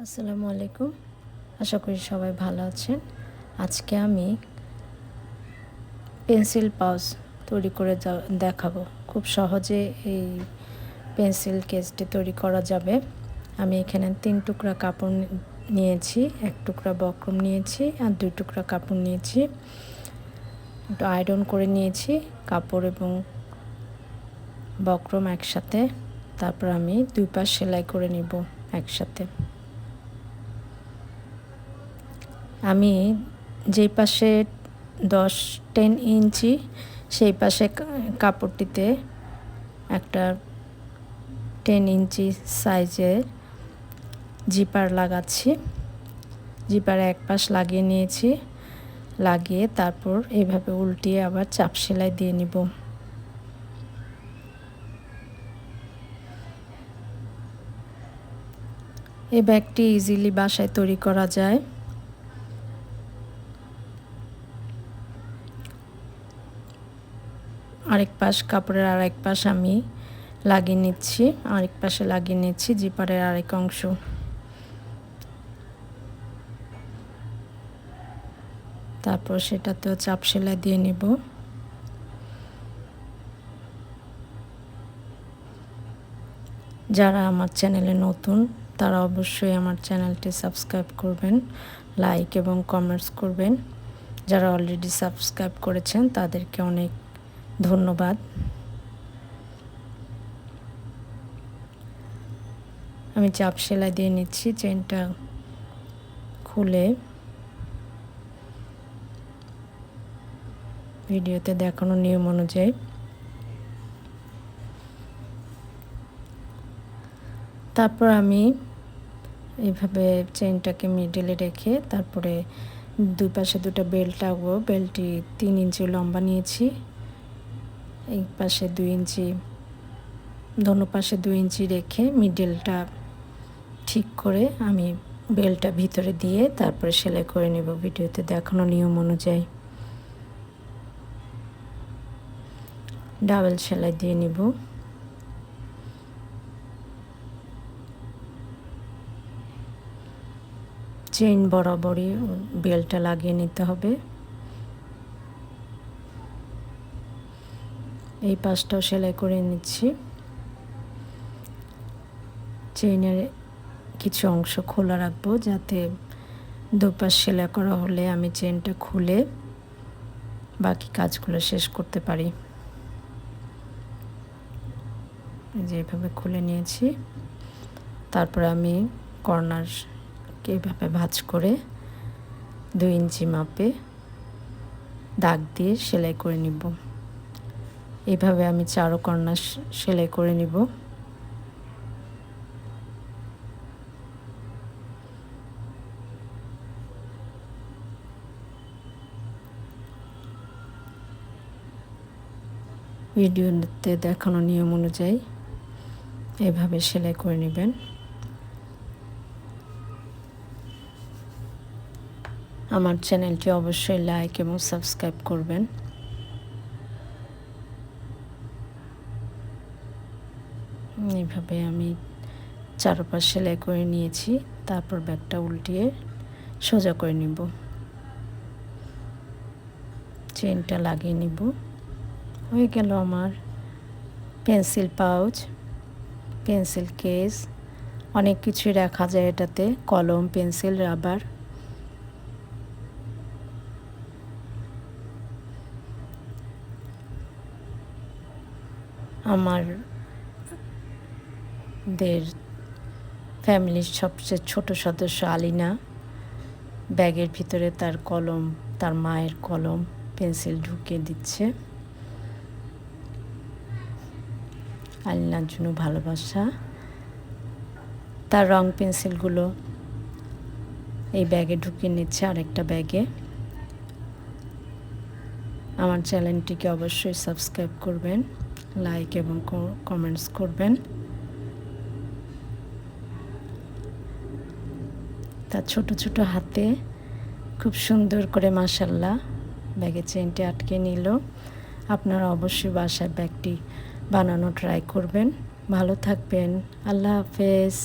আসসালামু আলাইকুম। আশা করি সবাই ভালো আছেন। আজকে আমি পেন্সিল পাউচ তৈরি করে দেখাবো। খুব সহজে এই পেন্সিল কেসটি তৈরি করা যাবে। আমি এখানে 3 টুকরা কাপড় নিয়েছি, 1 টুকরা বক্রম নিয়েছি আর 2 টুকরা কাপড় নিয়েছি। একটু আয়রন করে নিয়েছি কাপড় এবং বক্রম একসাথে। তারপর আমি 2 পাশ সেলাই করে নিব একসাথে। আমি যেই পাশে 10 ইঞ্চি সেই পাশে কাপড়টিতে একটা 10 ইঞ্চি সাইজের জিপার লাগাচ্ছি। জিপারে এক পাশ লাগিয়ে নিয়েছি, লাগিয়ে তারপর এইভাবে উল্টিয়ে আবার চাপ সেলাই দিয়ে নিব। এই ব্যাগটি ইজিলি বাসায় তৈরি করা যায়। আরেক পাশ কাপড়ের আরেক পাশ আমি লাগিয়ে নিচ্ছি, আরেক পাশে লাগিয়ে নিচ্ছি জিপারের আরেক অংশ। তারপর সেটাতেও চাপ সেলাই দিয়ে নিব। যারা আমার চ্যানেলে নতুন তারা অবশ্যই আমার চ্যানেলটি সাবস্ক্রাইব করবেন, লাইক এবং কমেন্টস করবেন। যারা অলরেডি সাবস্ক্রাইব করেছেন তাদেরকে অনেক ধন্যবাদ। আমি চাপ সেলাই দিয়ে নিচ্ছি, চেনটা খুলে ভিডিওতে দেখানো নিয়ম অনুযায়ী তারপর আমি এইভাবে চেনটাকে মিডলে রেখে তারপরে দুই পাশে দুটো বেল্ট টাকবো। বেল্টটি 3 ইঞ্চি লম্বা নিয়েছি, এই পাশে 2 ইঞ্চি, দোনো পাশে 2 ইঞ্চি রেখে মিডলটা ঠিক করে আমি বেল্টটা ভিতরে দিয়ে তারপরে সেলাই করে নেব ভিডিওতে দেখানো নিয়ম অনুযায়ী। ডাবল সেলাই দিয়ে নিব। চেইন বরাবরই বেল্টটা লাগিয়ে নিতে হবে। এই পাশটাও সেলাই করে নিচ্ছি। চেইনের কিছু অংশ খোলা রাখবো যাতে দুপাশ সেলাই করা হলে আমি চেইনটা খুলে বাকি কাজগুলো শেষ করতে পারি। যেভাবে খুলে নিয়েছি, তারপর আমি কর্নার এইভাবে ভাঁজ করে 2 ইঞ্চি মাপে দাগ দিয়ে সেলাই করে নিব। এইভাবে আমি 4 কর্নার সেলাই করে নিব। ভিডিওতে দেখানো নিয়ম অনুযায়ী এইভাবে সেলাই করে নেবেন। আমার চ্যানেলটি অবশ্যই লাইক এবং সাবস্ক্রাইব করবেন। এইভাবে আমি চারপাশ সেলাই করে নিয়েছি, তারপর ব্যাগটা উল্টিয়ে সোজা করে নিব, চেনটা লাগিয়ে নিব। হয়ে গেল আমার পেন্সিল পাউচ, পেন্সিল কেস। অনেক কিছুই রাখা যায় এটাতে, কলম, পেন্সিল, রাবার। আমাদের ফ্যামিলির সবচেয়ে ছোট সদস্য আলিনা ব্যাগের ভিতরে তার কলম, তার মায়ের কলম, পেন্সিল ঢুকিয়ে দিচ্ছে। আলিনার জন্য ভালোবাসা। তার রং পেন্সিলগুলো এই ব্যাগে ঢুকিয়ে নিচ্ছে আরেকটা ব্যাগে। আমার চ্যানেলটিকে অবশ্যই সাবস্ক্রাইব করবেন, লাইক এবং কমেন্টস করবেন। তার ছোট ছোট হাতে খুব সুন্দর করে মাশাআল্লাহ ব্যাগে চেনটি আটকে নিল। আপনারা অবশ্যই বাসায় ব্যাগটি বানানো ট্রাই করবেন। ভালো থাকবেন। আল্লাহ হাফেজ।